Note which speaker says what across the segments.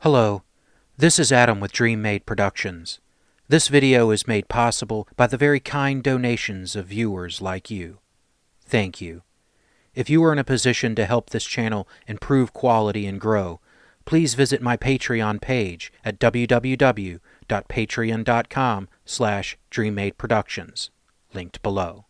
Speaker 1: Hello, this is Adam with DreamMade Productions. This video is made possible by the very kind donations of viewers like you. Thank you. If you are in a position to help this channel improve quality and grow, please visit my Patreon page at www.patreon.com/DreamMadeProductions, linked below.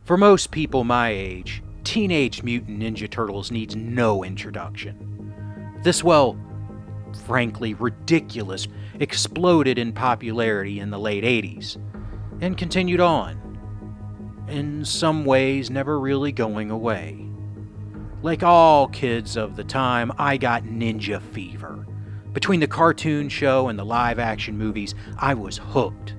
Speaker 1: For most people my age, Teenage Mutant Ninja Turtles needs no introduction. This, frankly ridiculous, exploded in popularity in the late 80s, and continued on, in some ways never really going away. Like all kids of the time, I got ninja fever. Between the cartoon show and the live-action movies, I was hooked.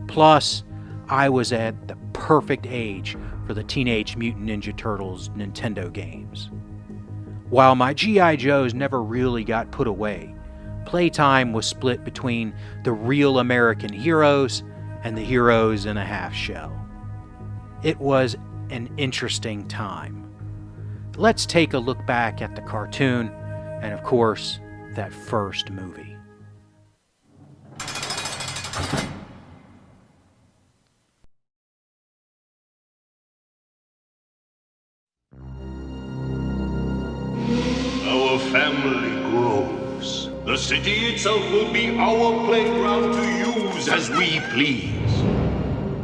Speaker 1: Plus, I was at the perfect age for the Teenage Mutant Ninja Turtles Nintendo games. While my G.I. Joes never really got put away, playtime was split between the real American heroes and the heroes in a half shell. It was an interesting time. Let's take a look back at the cartoon and, of course, that first movie.
Speaker 2: Our family grows. The city itself will be our playground to use as we please,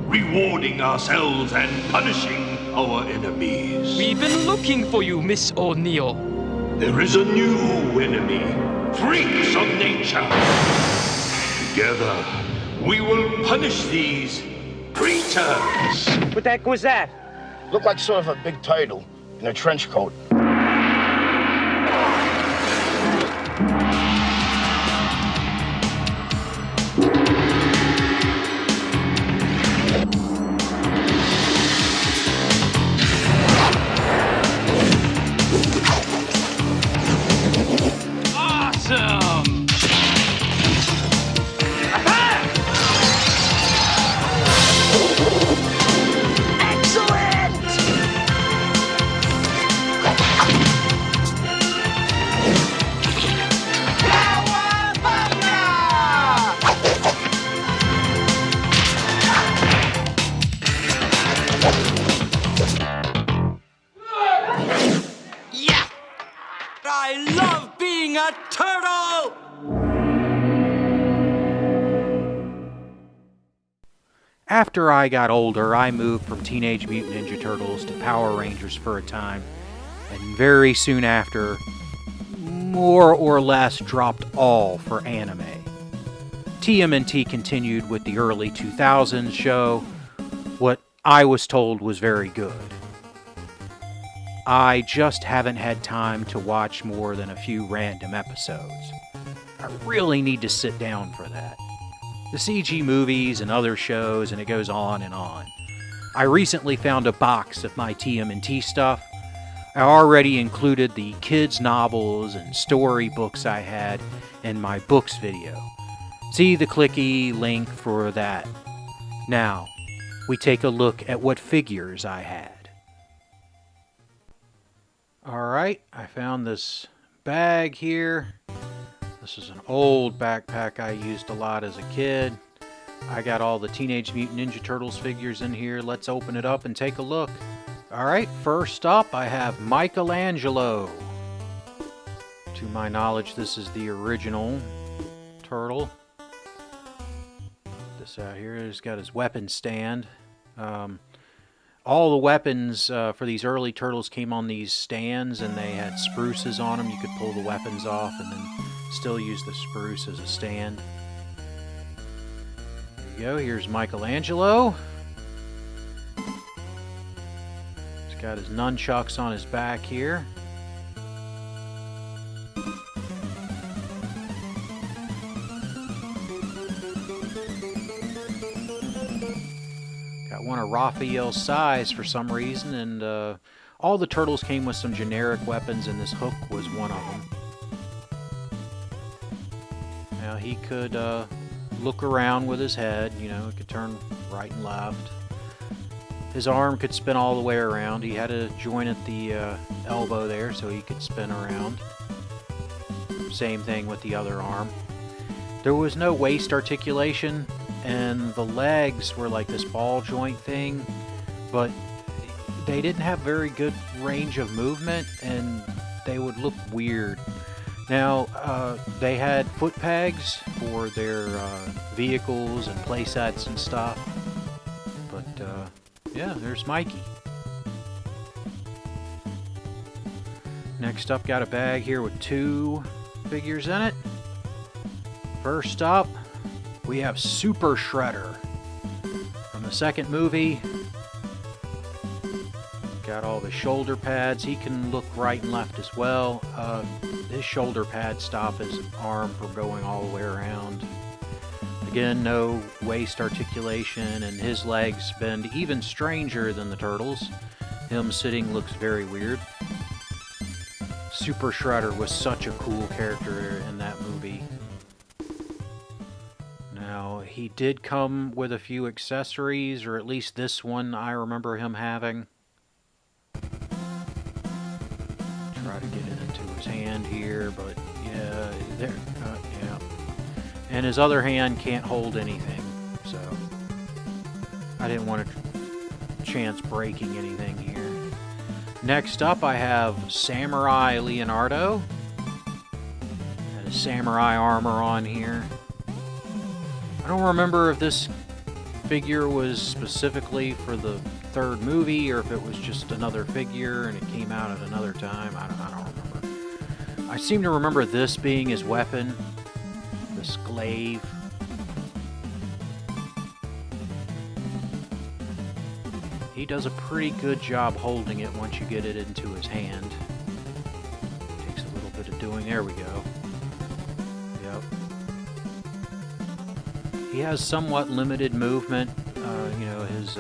Speaker 2: rewarding ourselves and punishing our enemies.
Speaker 3: We've been looking for you, Miss O'Neill.
Speaker 2: There is a new enemy, freaks of nature. Together, we will punish these creatures.
Speaker 4: What the heck was that?
Speaker 5: Looked like sort of a big turtle in a trench coat.
Speaker 3: Awesome!
Speaker 4: Excellent!
Speaker 3: Yeah! I love being a turtle!
Speaker 1: After I got older, I moved from Teenage Mutant Ninja Turtles to Power Rangers for a time, and very soon after, more or less dropped all for anime. TMNT continued with the early 2000s show, what I was told was very good. I just haven't had time to watch more than a few random episodes. I really need to sit down for that. The CG movies and other shows, and it goes on and on. I recently found a box of my TMNT stuff. I already included the kids' novels and storybooks I had in my books video. See the clicky link for that. Now, we take a look at what figures I had. Alright, I found this bag here. This is an old backpack I used a lot as a kid. I got all the Teenage Mutant Ninja Turtles figures in here. Let's open it up and take a look. Alright, first up I have Michelangelo. To my knowledge, this is the original turtle. This out here, he's got his weapon stand. All the weapons for these early turtles came on these stands, and they had spruces on them. You could pull the weapons off and then still use the spruce as a stand. There you go, here's Michelangelo. He's got his nunchucks on his back here. Got one of Raphael's size for some reason, and all the turtles came with some generic weapons, and this hook was one of them. Now he could look around with his head, you know, he could turn right and left. His arm could spin all the way around. He had a joint at the elbow there so he could spin around. Same thing with the other arm. There was no waist articulation, and the legs were like this ball joint thing, but they didn't have very good range of movement, and they would look weird. Now, they had foot pegs for their vehicles and playsets and stuff, but yeah, there's Mikey. Next up, got a bag here with 2 figures in it. First up, we have Super Shredder from the second movie. Got all the shoulder pads. He can look right and left as well. His shoulder pads stop his arm from going all the way around. Again, no waist articulation, and his legs bend even stranger than the turtles. Him sitting looks very weird. Super Shredder was such a cool character in that movie. Now, he did come with a few accessories, or at least this one I remember him having. Try to get it into his hand here, but yeah, there, yeah. And his other hand can't hold anything, so I didn't want a chance breaking anything here. Next up, I have Samurai Leonardo. Got his samurai armor on here. I don't remember if this figure was specifically for the third movie or if it was just another figure and it came out at another time. I don't remember. I seem to remember this being his weapon, this glaive. He does a pretty good job holding it once you get it into his hand. Takes a little bit of doing. There we go. Yep. He has somewhat limited movement. You know, his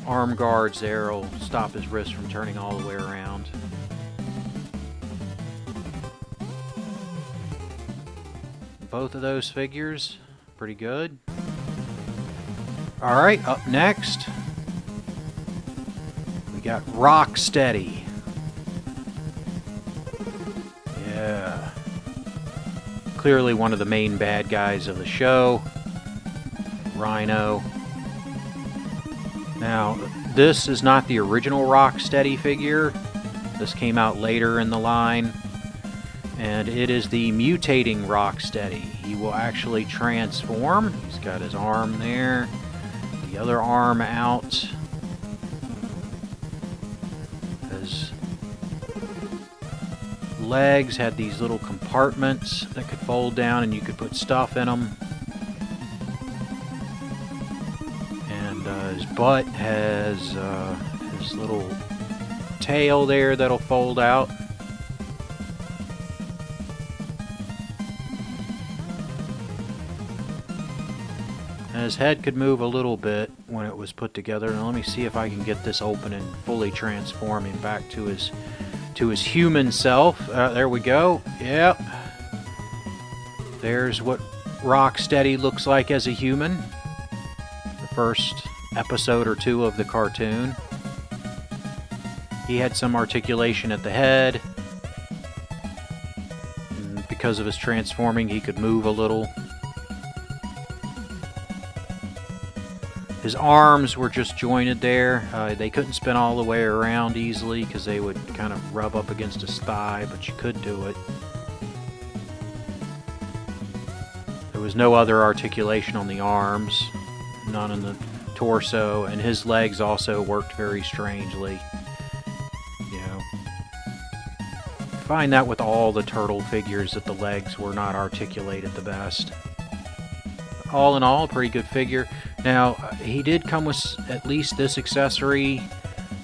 Speaker 1: arm guards there will stop his wrist from turning all the way around. Both of those figures, pretty good. Alright, up next, we got Rocksteady. Yeah. Clearly one of the main bad guys of the show. Rhino. Now, this is not the original Rocksteady figure. This came out later in the line. And it is the mutating Rocksteady. He will actually transform. He's got his arm there. The other arm out. His legs had these little compartments that could fold down and you could put stuff in them. His butt has his little tail there that'll fold out. And his head could move a little bit when it was put together. Now let me see if I can get this open and fully transform him back to his human self. There we go. Yep. There's what Rocksteady looks like as a human. The first episode or 2 of the cartoon. He had some articulation at the head. And because of his transforming, he could move a little. His arms were just jointed there. They couldn't spin all the way around easily because they would kind of rub up against his thigh, but you could do it. There was no other articulation on the arms, none in the torso, and his legs also worked very strangely. You know, you find that with all the turtle figures that the legs were not articulated the best. All in all, a pretty good figure. Now, he did come with at least this accessory.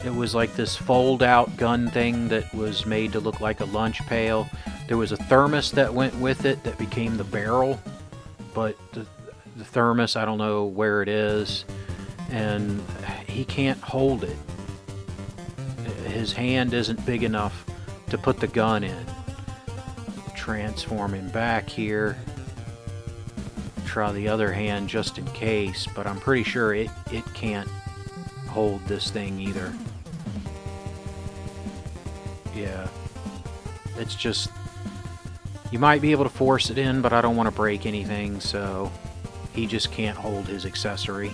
Speaker 1: It was like this fold-out gun thing that was made to look like a lunch pail. There was a thermos that went with it that became the barrel, but the thermos, I don't know where it is, and he can't hold it. his hand isn't big enough to put the gun in. Transform him back here. Try the other hand just in case, but I'm pretty sure it can't hold this thing either. Yeah. It's just... You might be able to force it in, but I don't want to break anything, so he just can't hold his accessory.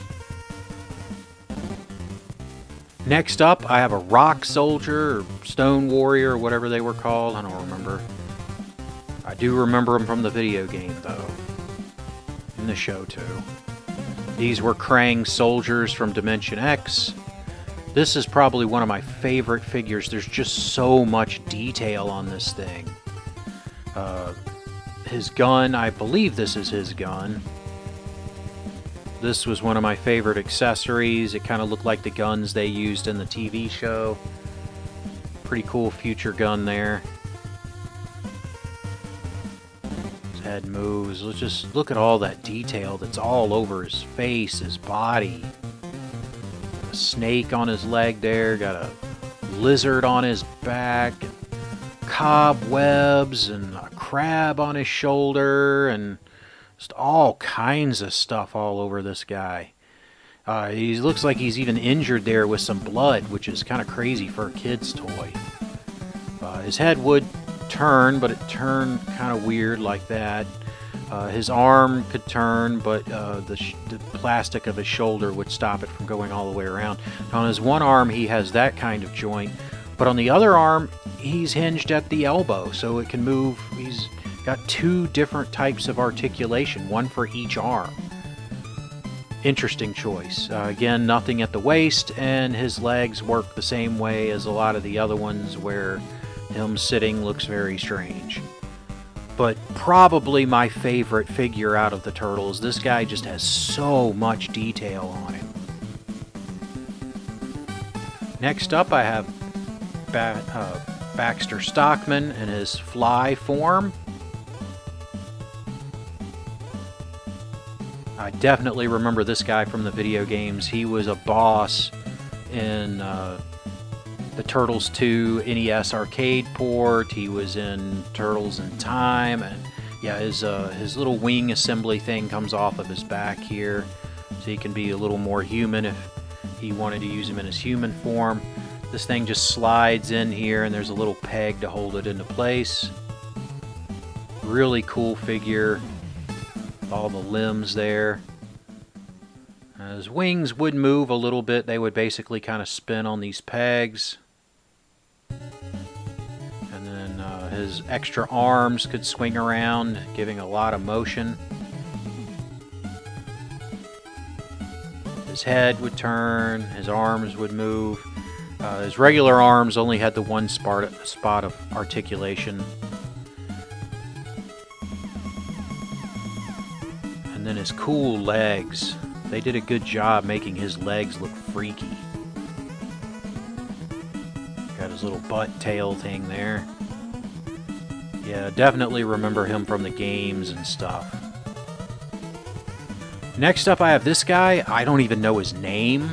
Speaker 1: Next up, I have a rock soldier, or stone warrior, or whatever they were called. I don't remember. I do remember them from the video game, though. In the show, too. These were Krang soldiers from Dimension X. This is probably one of my favorite figures. There's just so much detail on this thing. His gun, I believe this is his gun. This was one of my favorite accessories. It kind of looked like the guns they used in the TV show. Pretty cool future gun there. His head moves. Let's just look at all that detail that's all over his face, his body. A snake on his leg there. Got a lizard on his back. Cobwebs and a crab on his shoulder, and just all kinds of stuff all over this guy. He looks like he's even injured there with some blood, which is kind of crazy for a kid's toy. His head would turn, but it turned kind of weird like that. His arm could turn, but the plastic of his shoulder would stop it from going all the way around. On his one arm, he has that kind of joint, but on the other arm, he's hinged at the elbow, so it can move. He's got two different types of articulation, one for each arm. Interesting choice. Again, nothing at the waist, and his legs work the same way as a lot of the other ones, where him sitting looks very strange. But probably my favorite figure out of the Turtles. This guy just has so much detail on him. Next up, I have Baxter Stockman in his fly form. I definitely remember this guy from the video games. He was a boss in the Turtles 2 NES arcade port. He was in Turtles in Time, and yeah, his little wing assembly thing comes off of his back here, so he can be a little more human if he wanted to use him in his human form. This thing just slides in here, and there's a little peg to hold it into place. Really cool figure. All the limbs there. His wings would move a little bit. They would basically kind of spin on these pegs. And then his extra arms could swing around, giving a lot of motion. His head would turn. His arms would move. His regular arms only had the one spot of articulation. And then his cool legs. They did a good job making his legs look freaky. Got his little butt tail thing there. Yeah, definitely remember him from the games and stuff. Next up, I have this guy. I don't even know his name.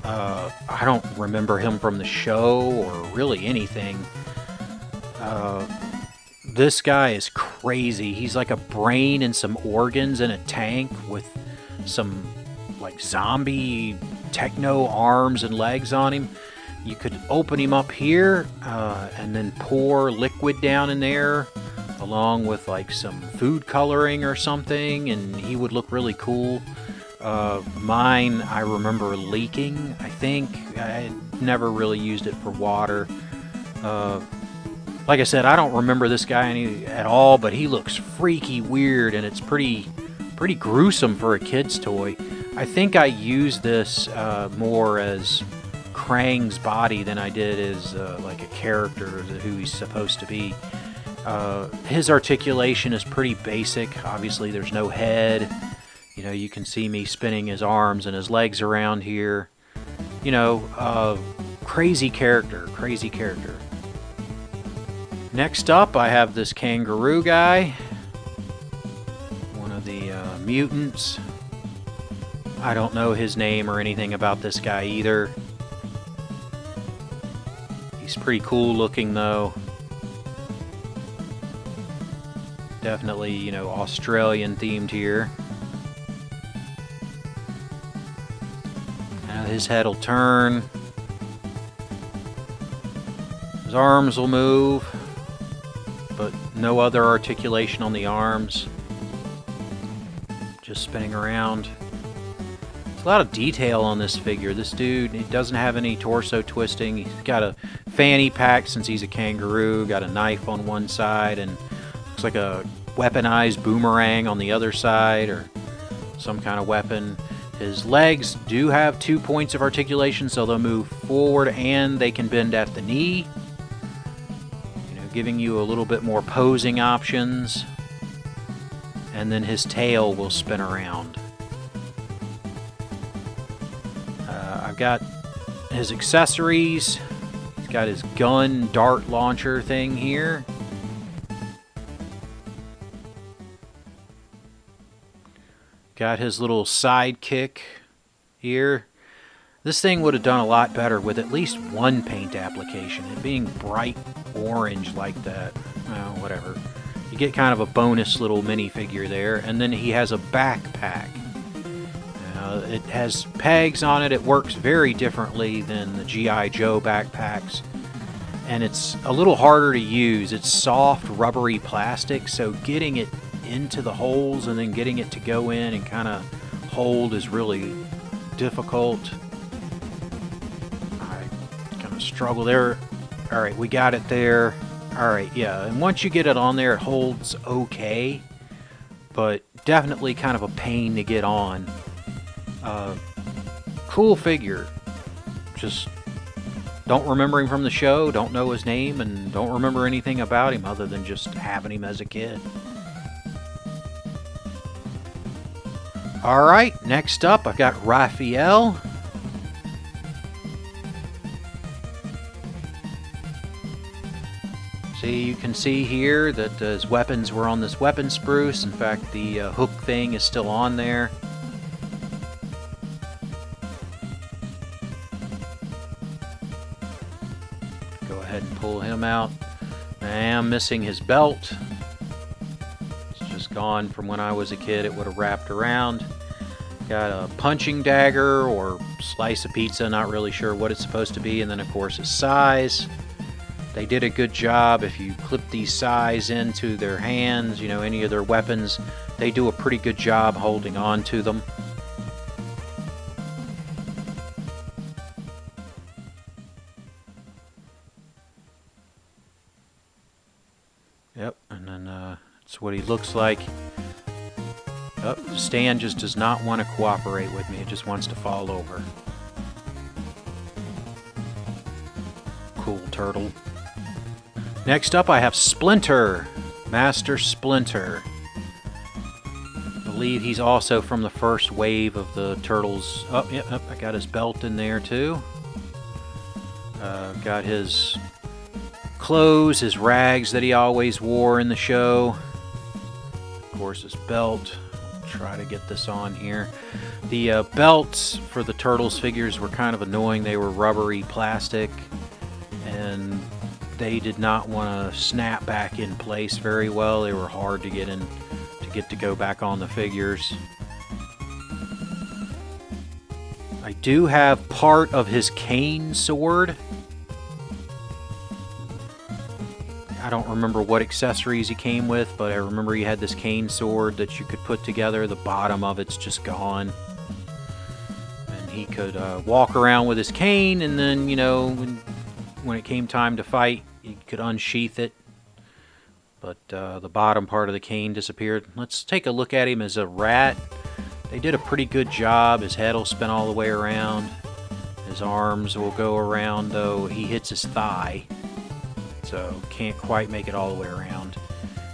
Speaker 1: I don't remember him from the show or really anything. This guy is crazy. He's like a brain and some organs in a tank with some like zombie techno arms and legs on him. You could open him up here and then pour liquid down in there along with like some food coloring or something, and he would look really cool. Mine, I remember leaking, I think. I never really used it for water. Like I said, I don't remember this guy at all, but he looks freaky weird, and it's pretty gruesome for a kid's toy. I think I used this more as Krang's body than I did as like a character, who he's supposed to be. His articulation is pretty basic. Obviously, there's no head. You know, you can see me spinning his arms and his legs around here. You know, crazy character. Next up, I have this kangaroo guy. One of the mutants. I don't know his name or anything about this guy either. Pretty cool looking though. Definitely, you know, Australian themed here. Now his head will turn. His arms will move, but no other articulation on the arms. Just spinning around. There's a lot of detail on this figure. This dude, he doesn't have any torso twisting. He's got a fanny pack since he's a kangaroo. Got a knife on one side and looks like a weaponized boomerang on the other side, or some kind of weapon. His legs do have 2 points of articulation, so they'll move forward and they can bend at the knee. Giving you a little bit more posing options. And then his tail will spin around. I've got his accessories. He's got his gun dart launcher thing here. Got his little sidekick here. This thing would have done a lot better with at least one paint application. It being bright orange like that. Well, whatever. You get kind of a bonus little minifigure there. And then he has a backpack. It has pegs on it. It works very differently than the G.I. Joe backpacks. And it's a little harder to use. It's soft, rubbery plastic, so getting it into the holes and then getting it to go in and kind of hold is really difficult. Struggle there. Alright, we got it there. Alright, yeah, and once you get it on there, it holds okay, but definitely kind of a pain to get on. Cool figure. Just don't remember him from the show, don't know his name, and don't remember anything about him other than just having him as a kid. Alright, next up I've got Raphael. See, you can see here that his weapons were on this weapon spruce. In fact, the hook thing is still on there. Go ahead and pull him out. I am missing his belt. It's just gone from when I was a kid. It would have wrapped around. Got a punching dagger or slice of pizza, not really sure what it's supposed to be. And then, of course, his size. They did a good job. If you clip these size into their hands, you know, any of their weapons, they do a pretty good job holding on to them. Yep, and then that's what he looks like. Oh, Stan just does not want to cooperate with me. It just wants to fall over. Cool turtle. Next up, I have Splinter, Master Splinter. I believe he's also from the first wave of the Turtles. Oh, yeah, I got his belt in there too. Got his clothes, his rags that he always wore in the show. Of course, his belt. I'll try to get this on here. The belts for the Turtles figures were kind of annoying. They were rubbery plastic, and they did not want to snap back in place very well. They were hard to get to go back on the figures. I do have part of his cane sword. I don't remember what accessories he came with, but I remember he had this cane sword that you could put together. The bottom of it's just gone. And he could walk around with his cane, and then, you know, when it came time to fight, you could unsheath it, but the bottom part of the cane disappeared. Let's take a look at him as a rat. They did a pretty good job. His head will spin all the way around. His arms will go around, though he hits his thigh, so can't quite make it all the way around.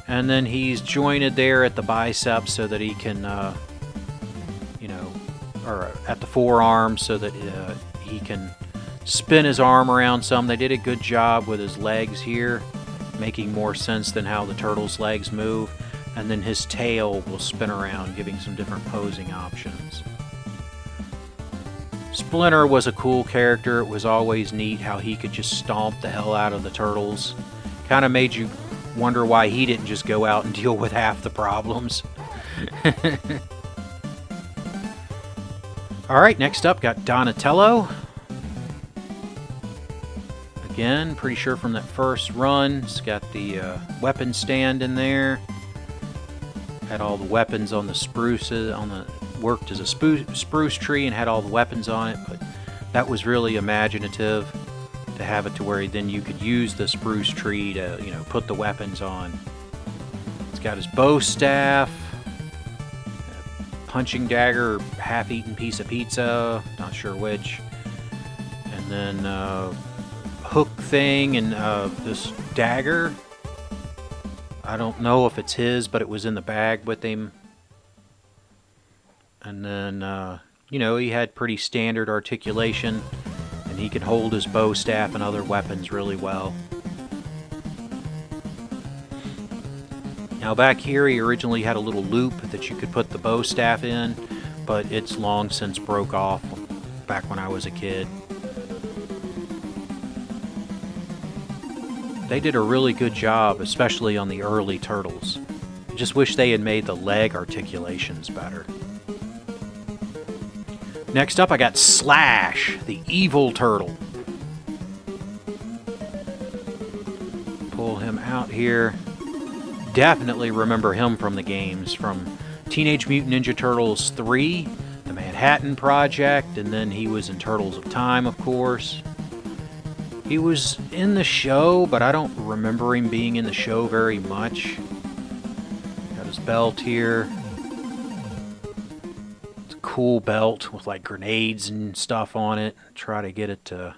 Speaker 1: And then he's jointed there at the bicep so that he can, you know, or at the forearm so that he can spin his arm around some. They did a good job with his legs here, making more sense than how the turtle's legs move. And then his tail will spin around, giving some different posing options. Splinter was a cool character. It was always neat how he could just stomp the hell out of the turtles. Kind of made you wonder why he didn't just go out and deal with half the problems. Alright, next up got Donatello. Again, pretty sure from that first run, it's got the weapon stand in there. Had all the weapons on the spruces, worked as a spruce tree and had all the weapons on it, but that was really imaginative to have it to where then you could use the spruce tree to, you know, put the weapons on. It's got his bow staff, punching dagger, half-eaten piece of pizza, not sure which, and then hook thing and this dagger. I don't know if it's his, but it was in the bag with him. And then, you know, he had pretty standard articulation, and he could hold his bow staff and other weapons really well. Now back here, he originally had a little loop that you could put the bow staff in, but it's long since broke off back when I was a kid. They did a really good job, especially on the early turtles. I just wish they had made the leg articulations better. Next up, I got Slash, the evil turtle. Pull him out here. Definitely remember him from the games, from Teenage Mutant Ninja Turtles 3, the Manhattan Project, and then he was in Turtles of Time, of course. He was in the show, but I don't remember him being in the show very much. Got his belt here. It's a cool belt with like grenades and stuff on it. Try to get it to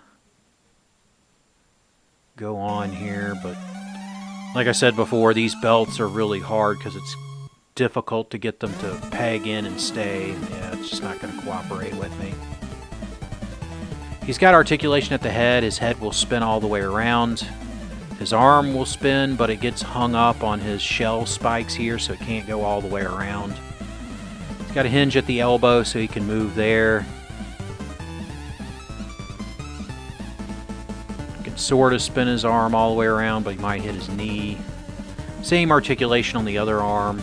Speaker 1: go on here, but like I said before, these belts are really hard because it's difficult to get them to peg in and stay. Yeah, it's just not going to cooperate with me. He's got articulation at the head. His head will spin all the way around. His arm will spin, but it gets hung up on his shell spikes here, so it can't go all the way around. He's got a hinge at the elbow, so he can move there. Sort of spin his arm all the way around, but he might hit his knee. Same articulation on the other arm.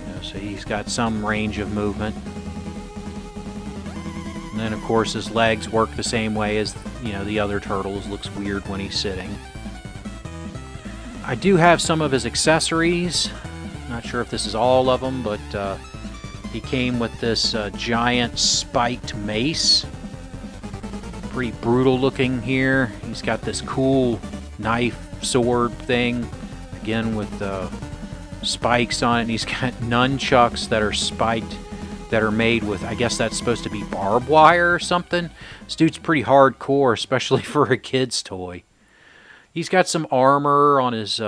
Speaker 1: Yeah, so he's got some range of movement. And then, of course, his legs work the same way as, you know, the other turtles. Looks weird when he's sitting. I do have some of his accessories. Not sure if this is all of them, but he came with this giant spiked mace. Pretty brutal looking here. He's got this cool knife sword thing. Again with spikes on it. And he's got nunchucks that are spiked, that are made with, I guess that's supposed to be barbed wire or something. This dude's pretty hardcore, especially for a kid's toy. He's got some armor on his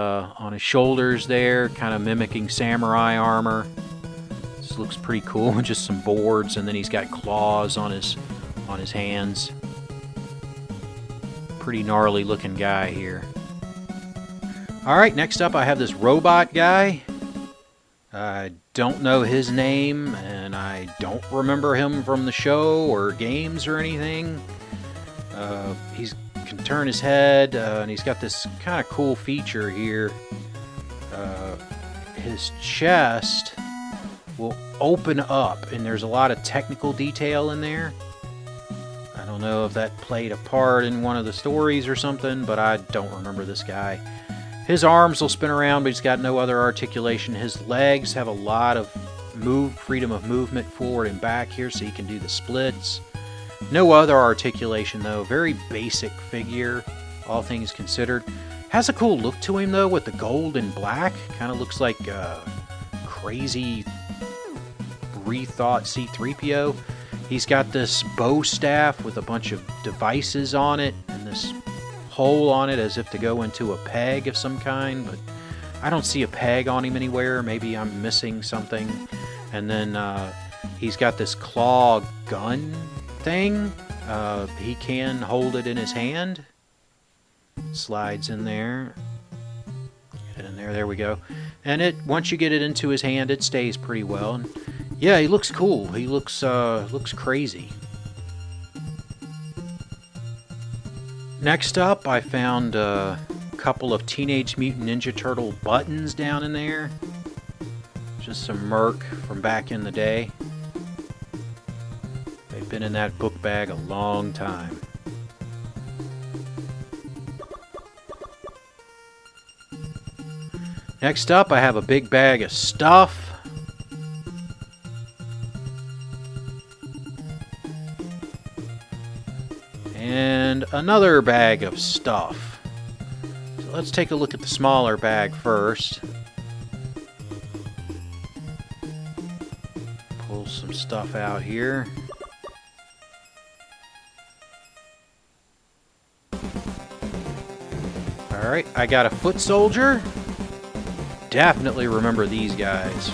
Speaker 1: shoulders there, kind of mimicking samurai armor. Looks pretty cool. Just some boards, and then he's got claws on his hands. Pretty gnarly looking guy here. Alright, next up I have this robot guy. I don't know his name, and I don't remember him from the show or games or anything. He can turn his head, and he's got this kind of cool feature here. His chest will open up, and there's a lot of technical detail in there. I don't know if that played a part in one of the stories or something, but I don't remember this guy. His arms will spin around, but he's got no other articulation. His legs have a lot of freedom of movement forward and back here, so he can do the splits. No other articulation, though. Very basic figure, all things considered. Has a cool look to him, though, with the gold and black. Kind of looks like crazy rethought C-3PO. He's got this bow staff with a bunch of devices on it and this hole on it as if to go into a peg of some kind, but I don't see a peg on him anywhere. Maybe I'm missing something. And then he's got this claw gun thing. He can hold it in his hand. Slides in there. Get it in there. There we go. And once you get it into his hand, it stays pretty well. And Yeah, he looks cool. He looks crazy. Next up, I found a couple of Teenage Mutant Ninja Turtle buttons down in there. Just some merc from back in the day. They've been in that book bag a long time. Next up, I have a big bag of stuff. And another bag of stuff. So let's take a look at the smaller bag first. Pull some stuff out here. Alright, I got a foot soldier. Definitely remember these guys.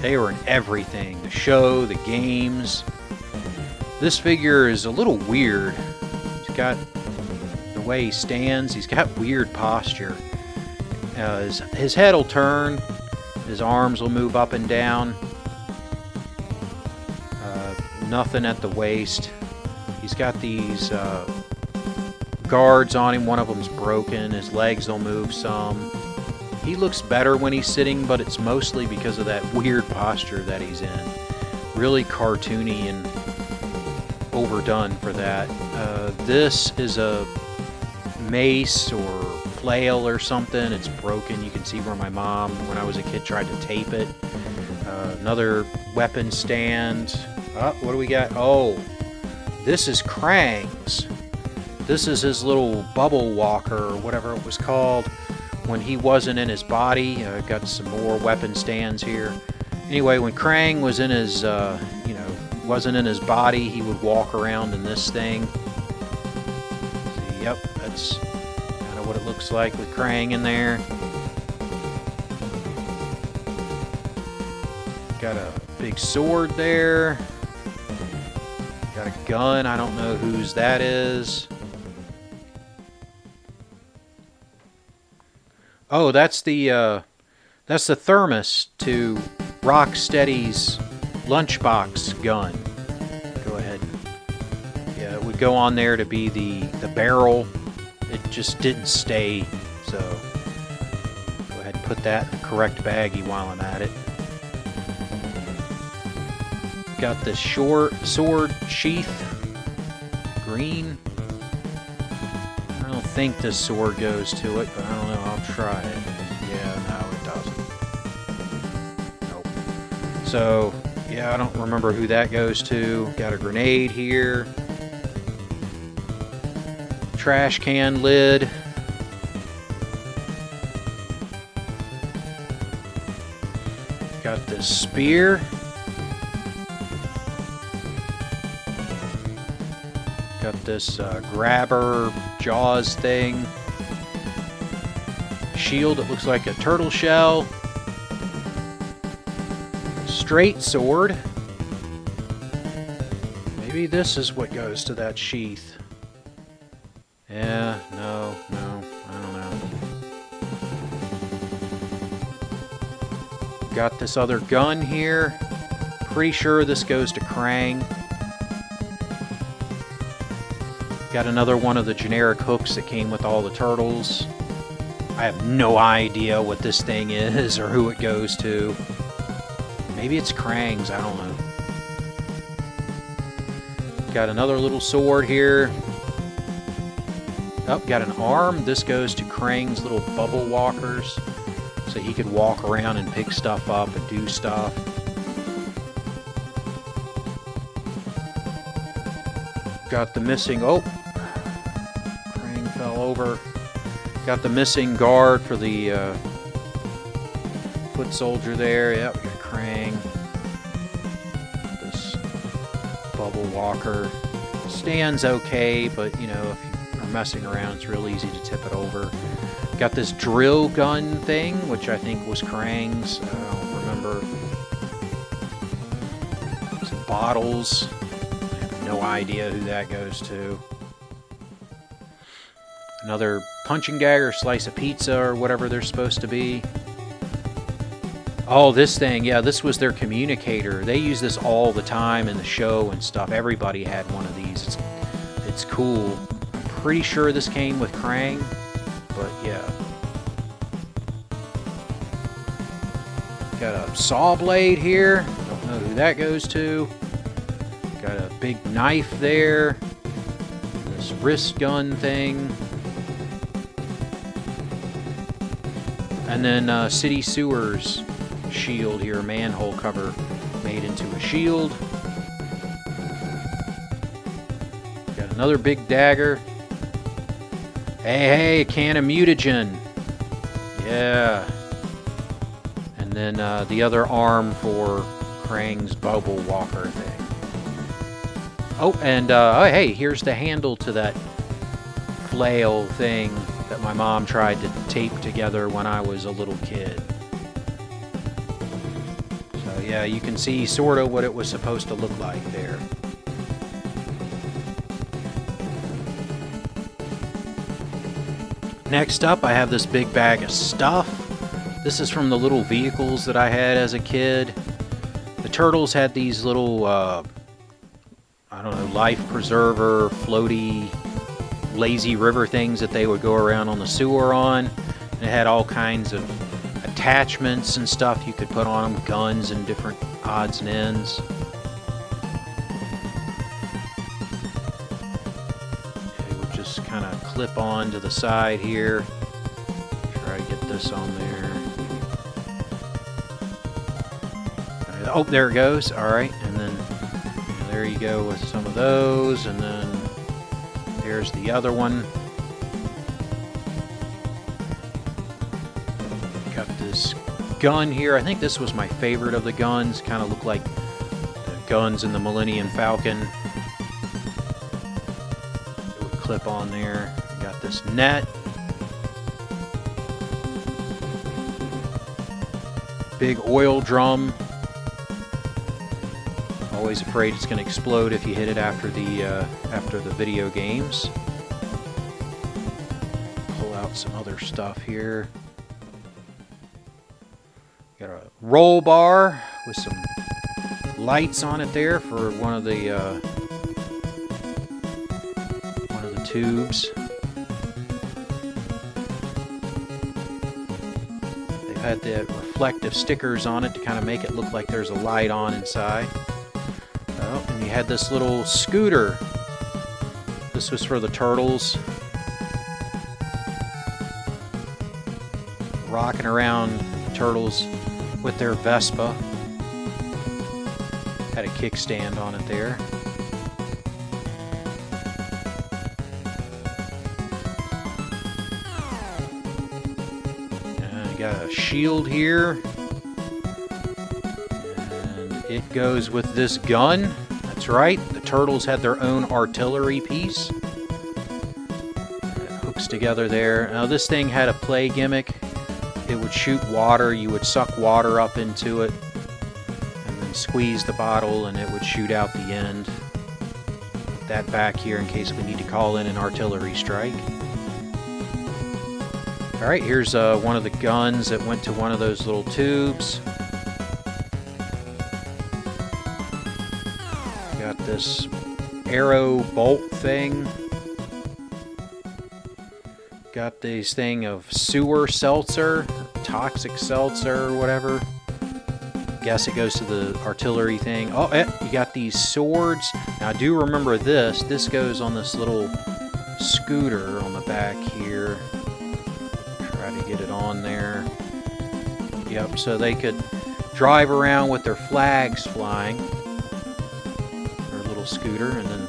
Speaker 1: They were in everything. The show, the games. This figure is a little weird. He's got the way he stands. He's got weird posture. His head will turn. His arms will move up and down. Nothing at the waist. He's got these guards on him. One of them's broken. His legs will move some. He looks better when he's sitting, but it's mostly because of that weird posture that he's in. Really cartoony and overdone for that. This is a mace or flail or something. It's broken. You can see where my mom, when I was a kid, tried to tape it. Another weapon stand. What do we got? Oh, this is Krang's. This is his little bubble walker or whatever it was called when he wasn't in his body. Got some more weapon stands here. Anyway, when Krang was in his, wasn't in his body, he would walk around in this thing. See, yep, that's kind of what it looks like with Krang in there. Got a big sword there. Got a gun. I don't know whose that is. Oh, that's the thermos to Rocksteady's lunchbox gun. Go ahead. Yeah, it would go on there to be the barrel. It just didn't stay, so go ahead and put that in the correct baggie while I'm at it. Got the sword sheath, green. I don't think this sword goes to it, but I don't know. I'll try it. Yeah, no, it doesn't. Nope. So, yeah, I don't remember who that goes to. Got a grenade here. Trash can lid. Got this spear. Got this grabber jaws thing. Shield that looks like a turtle shell. Straight sword. Maybe this is what goes to that sheath. Yeah, no, I don't know. Got this other gun here. Pretty sure this goes to Krang. Got another one of the generic hooks that came with all the turtles. I have no idea what this thing is or who it goes to. Maybe it's Krang's, I don't know. Got another little sword here. Oh, got an arm. This goes to Krang's little bubble walkers. So he could walk around and pick stuff up and do stuff. Got the missing... Oh! Krang fell over. Got the missing guard for the foot soldier there. Yep, we got Krang. This bubble walker stands okay, but, you know, if you are messing around, it's real easy to tip it over. Got this drill gun thing, which I think was Krang's. I don't remember. Some bottles. No idea who that goes to. Another punching gag or slice of pizza or whatever they're supposed to be. Oh, this thing, yeah, this was their communicator. They use this all the time in the show and stuff. Everybody had one of these. It's cool. I'm pretty sure this came with Krang, but yeah. Got a saw blade here. Don't know who that goes to. Got a big knife there. This wrist gun thing. And then city sewers shield here, manhole cover made into a shield. Got another big dagger. Hey, a can of mutagen. Yeah. And then the other arm for Krang's bubble walker thing. Oh, and hey, here's the handle to that flail thing that my mom tried to tape together when I was a little kid. So yeah, you can see sort of what it was supposed to look like there. Next up, I have this big bag of stuff. This is from the little vehicles that I had as a kid. The turtles had these little, I don't know, life preserver, floaty, lazy river things that they would go around on the sewer on. And it had all kinds of attachments and stuff you could put on them, guns and different odds and ends. It would just kind of clip on to the side here. Try to get this on there. Oh, there it goes. All right, and then there you go with some of those, and then there's the other one. Got this gun here. I think this was my favorite of the guns. Kind of look like the guns in the Millennium Falcon. It would clip on there. Got this net. Big oil drum. Always afraid it's going to explode if you hit it after the video games. Pull out some other stuff here. Got a roll bar with some lights on it there for one of the tubes. They've had the reflective stickers on it to kind of make it look like there's a light on inside. Oh, and you had this little scooter. This was for the turtles. Rocking around the turtles with their Vespa. Had a kickstand on it there. And got a shield here. It goes with this gun. That's right. The turtles had their own artillery piece. It hooks together there. Now this thing had a play gimmick. It would shoot water. You would suck water up into it and then squeeze the bottle and it would shoot out the end. Put that back here in case we need to call in an artillery strike. Alright, here's one of the guns that went to one of those little tubes. Got this arrow bolt thing. Got this thing of sewer seltzer, toxic seltzer, or whatever. Guess it goes to the artillery thing. Oh, you got these swords. Now I do remember this. This goes on this little scooter on the back here. Try to get it on there. Yep, so they could drive around with their flags flying. Scooter, and then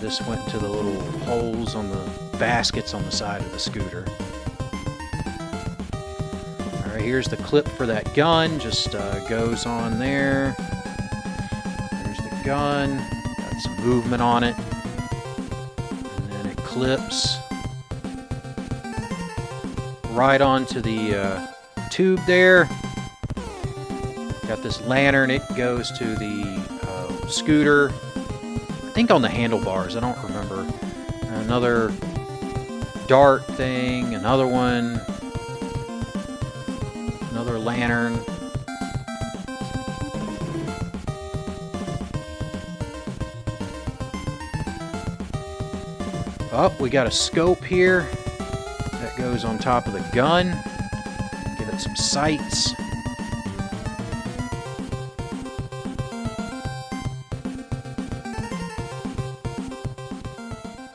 Speaker 1: this went into the little holes on the baskets on the side of the scooter. Alright, here's the clip for that gun, just goes on there. There's the gun, got some movement on it, and then it clips right onto the tube there. Got this lantern, it goes to the scooter. I think on the handlebars, I don't remember. Another dart thing, another one, another lantern. Oh, we got a scope here that goes on top of the gun. Give it some sights.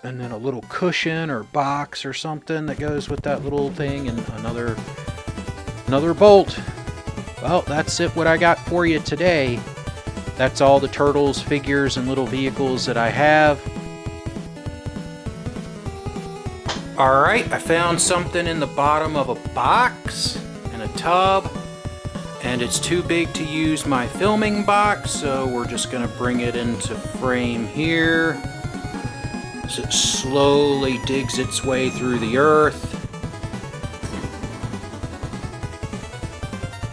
Speaker 1: And then a little cushion or box or something that goes with that little thing, and another bolt. Well, that's it, what I got for you today. That's all the Turtles figures and little vehicles that I have. Alright, I found something in the bottom of a box in a tub, and it's too big to use my filming box, so we're just going to bring it into frame here as it slowly digs its way through the earth.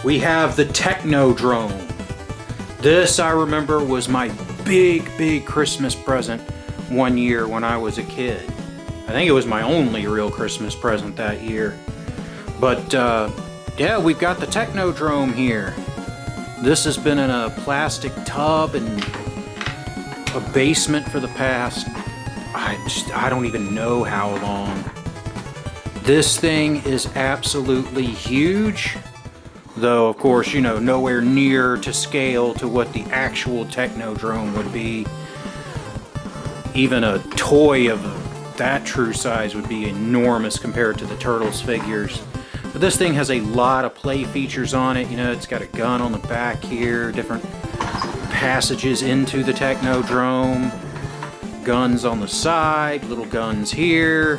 Speaker 1: We have the Technodrome. This, I remember, was my big Christmas present one year when I was a kid. I think it was my only real Christmas present that year. But, yeah, we've got the Technodrome here. This has been in a plastic tub in a basement for the past, I don't even know how long. This thing is absolutely huge. Though, of course, you know, nowhere near to scale to what the actual Technodrome would be. Even a toy of that true size would be enormous compared to the Turtles figures. But this thing has a lot of play features on it. You know, it's got a gun on the back here, different passages into the Technodrome, guns on the side, little guns here.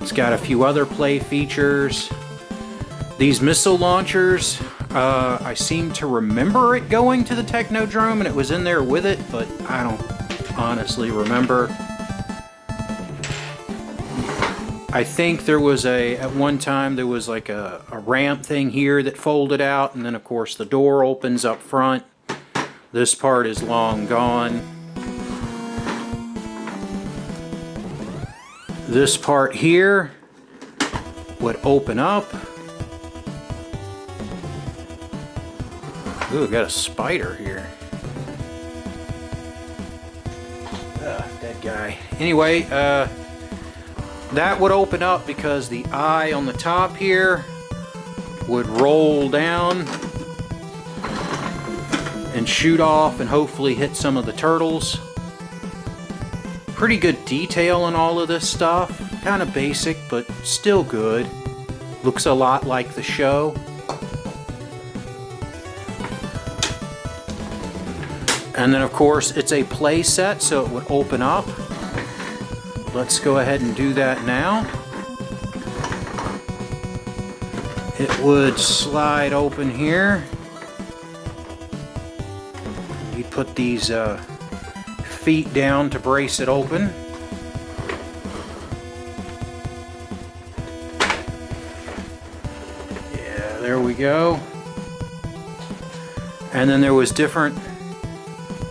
Speaker 1: It's got a few other play features. These missile launchers, I seem to remember it going to the Technodrome and it was in there with it, but I don't honestly remember. I think there was at one time there was like a ramp thing here that folded out, and then of course the door opens up front. This part is long gone. This part here would open up. Ooh, got a spider here. Dead guy. Anyway, that would open up because the eye on the top here would roll down and shoot off and hopefully hit some of the turtles. Pretty good detail in all of this stuff. Kind of basic, but still good. Looks a lot like the show. And then of course it's a play set, so it would open up. Let's go ahead and do that now. It would slide open here. You put these feet down to brace it open. Yeah, there we go. And then there was different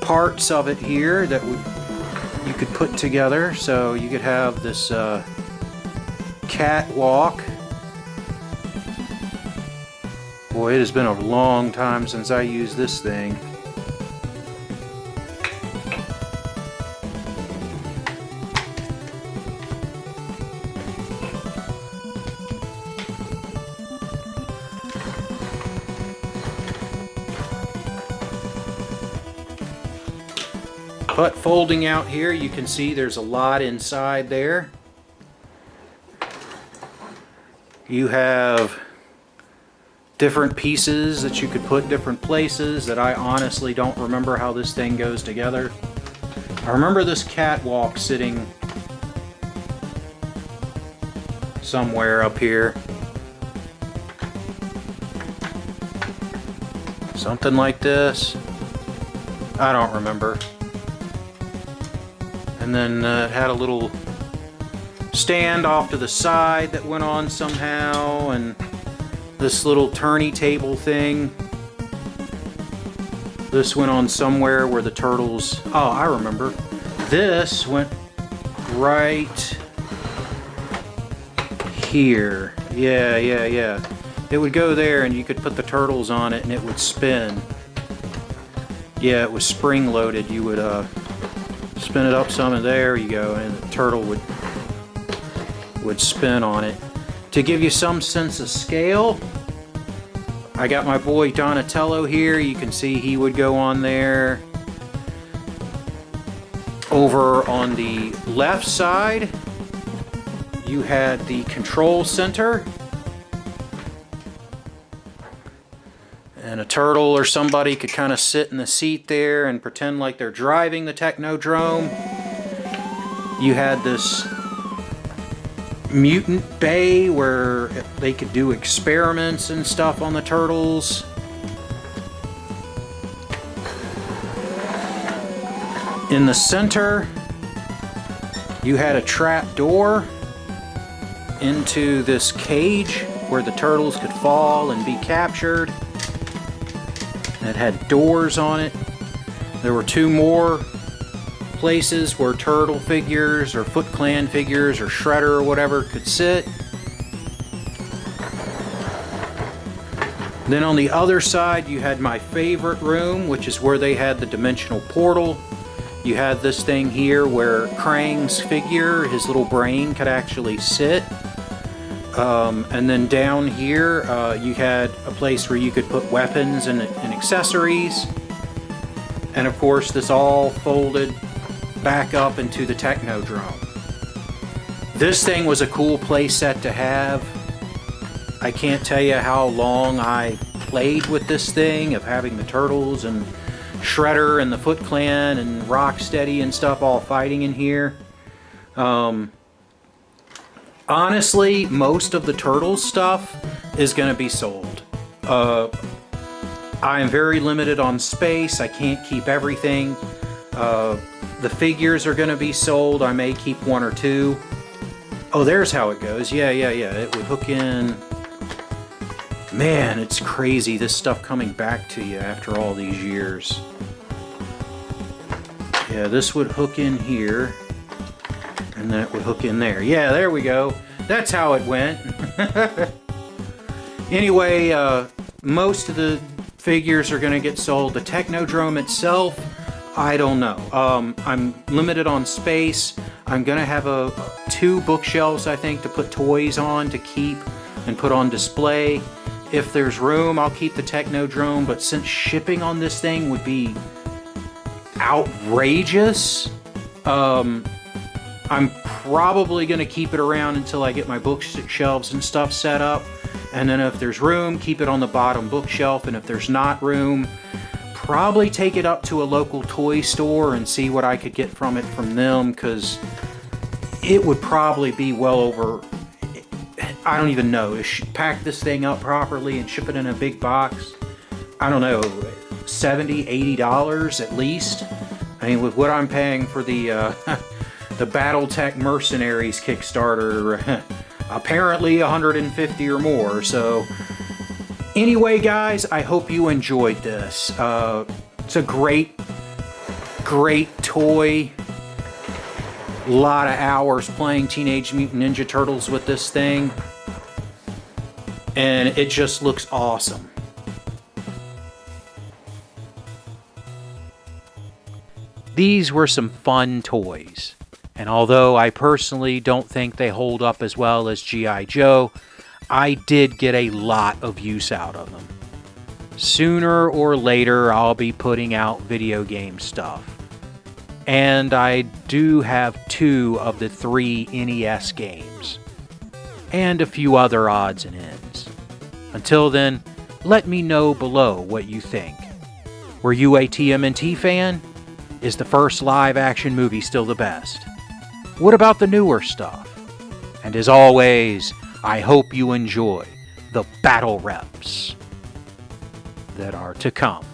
Speaker 1: parts of it here that you could put together. So you could have this catwalk. Boy, it has been a long time since I used this thing. But folding out here, you can see there's a lot inside there. You have different pieces that you could put different places that I honestly don't remember how this thing goes together. I remember this catwalk sitting somewhere up here. Something like this. I don't remember. And then it had a little stand off to the side that went on somehow, and this little turny table thing. This went on somewhere where the turtles... Oh, I remember. This went right here. Yeah. It would go there and you could put the turtles on it and it would spin. Yeah, it was spring loaded. You would Spin it up some, and there you go, and the turtle would spin on it. To give you some sense of scale, I got my boy Donatello here. You can see he would go on there. Over on the left side, you had the control center. And a turtle or somebody could kind of sit in the seat there and pretend like they're driving the Technodrome. You had this mutant bay where they could do experiments and stuff on the turtles. In the center, you had a trap door into this cage where the turtles could fall and be captured. It had doors on it. There were two more places where turtle figures or Foot Clan figures or Shredder or whatever could sit. Then on the other side you had my favorite room, which is where they had the dimensional portal. You had this thing here where Krang's figure, his little brain, could actually sit. And then down here you had a place where you could put weapons and accessories. And of course this all folded back up into the Technodrome. This thing was a cool play set to have. I can't tell you how long I played with this thing, of having the turtles and Shredder and the Foot Clan and Rocksteady and stuff all fighting in here. Honestly, most of the Turtles stuff is going to be sold. I am very limited on space. I can't keep everything. The figures are going to be sold. I may keep one or two. Oh, there's how it goes. Yeah. It would hook in. Man, it's crazy, this stuff coming back to you after all these years. Yeah, this would hook in here. And then it would hook in there. Yeah, there we go. That's how it went. Anyway, most of the figures are going to get sold. The Technodrome itself, I don't know. I'm limited on space. I'm going to have two bookshelves, I think, to put toys on to keep and put on display. If there's room, I'll keep the Technodrome, but since shipping on this thing would be outrageous, I'm probably going to keep it around until I get my bookshelves and stuff set up. And then if there's room, keep it on the bottom bookshelf. And if there's not room, probably take it up to a local toy store and see what I could get from them, because it would probably be well over, I don't even know, to pack this thing up properly and ship it in a big box, I don't know, $70, $80 at least. I mean, with what I'm paying for the BattleTech Mercenaries Kickstarter, apparently $150 or more. So anyway, guys, I hope you enjoyed this. It's a great toy. A lot of hours playing Teenage Mutant Ninja Turtles with this thing, and it just looks awesome. These were some fun toys. And although I personally don't think they hold up as well as G.I. Joe, I did get a lot of use out of them. Sooner or later, I'll be putting out video game stuff. And I do have 2 of the 3 NES games. And a few other odds and ends. Until then, let me know below what you think. Were you a TMNT fan? Is the first live-action movie still the best? What about the newer stuff? And as always, I hope you enjoy the battle reps that are to come.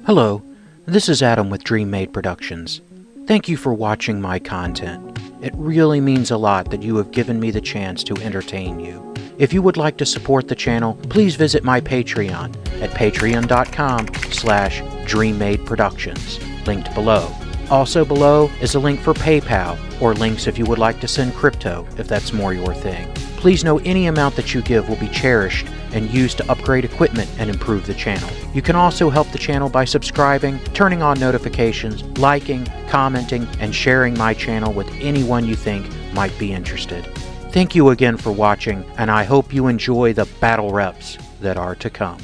Speaker 1: Hello, this is Adam with Dream Made Productions. Thank you for watching my content. It really means a lot that you have given me the chance to entertain you. If you would like to support the channel, please visit my Patreon at patreon.com/DreamMadeProductions, linked below. Also below is a link for PayPal, or links if you would like to send crypto, if that's more your thing. Please know any amount that you give will be cherished and used to upgrade equipment and improve the channel. You can also help the channel by subscribing, turning on notifications, liking, commenting, and sharing my channel with anyone you think might be interested. Thank you again for watching, and I hope you enjoy the battle reps that are to come.